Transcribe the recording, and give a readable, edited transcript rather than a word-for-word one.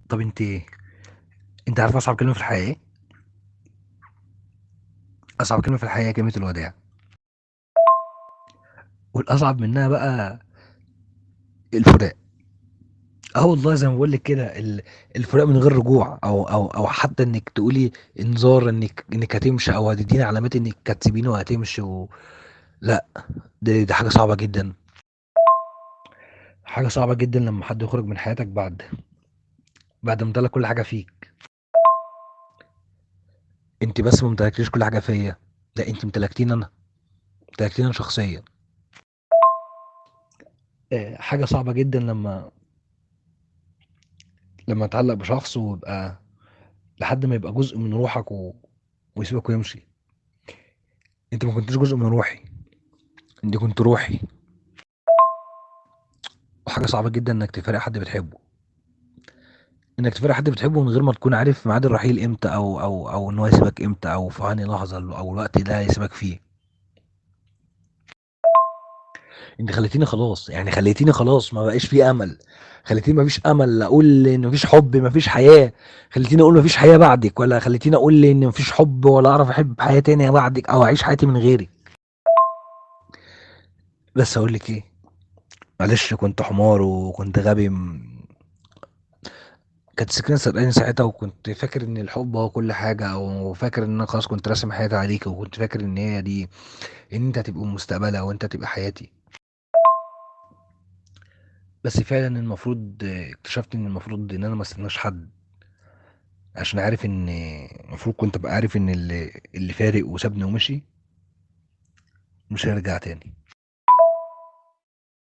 طب انت عارف اصعب كلمه في الحياه ايه؟ اصعب كلمه في الحياه كلمه الوداع. والاصعب منها بقى الفراق. اه والله زي ما بقول لك كده الفراق من غير رجوع او حتى انك تقولي انذار انك هتمشي او هتديني علامات انك هتسيبيني وهتمشي لا. دي حاجه صعبه جدا. حاجه صعبه جدا لما حد يخرج من حياتك بعد ما امتلك كل حاجه فيك. انت بس ما امتلكتيش كل حاجه فيا، لا انت امتلكتيني انا، امتلكتيني انا شخصيا. حاجه صعبه جدا لما اتعلق بشخص ويبقى لحد ما يبقى جزء من روحك ويسيبك ويمشي. انت ما كنتش جزء من روحي، انت كنت روحي. وحاجه صعبه جدا انك تفارق حد بتحبه، انك تفارق حد بتحبه من غير ما تكون عارف ميعاد الرحيل امتى او ان هو يسيبك امتى او في انهي لحظه او الوقت ده هيسيبك فيه. انت خليتيني خلاص، يعني خليتيني خلاص ما بقاش فيه امل. خليتيني ما فيش امل اقول ان مفيش حب مفيش حياه. خليتيني اقول مفيش حياه بعدك، ولا خليتيني اقول ان مفيش حب ولا اعرف احب حياه تانية بعدك او اعيش حياتي من غيرك. بس اقول لك ايه، معلش كنت حمار وكنت غبي كانت السكينة سرقاني ساعتها، وكنت فاكر ان الحب هو كل حاجة، او فاكر ان انا خلاص كنت راسم حياتي عليك، وكنت فاكر ان هي دي، ان انت هتبقى مستقبلها وانت هتبقى حياتي. بس فعلا المفروض اكتشفت ان المفروض ان انا ما استناش حد، عشان عارف ان المفروض كنت ابقى عارف ان اللي فارق وسابني ومشي مش هيرجع تاني.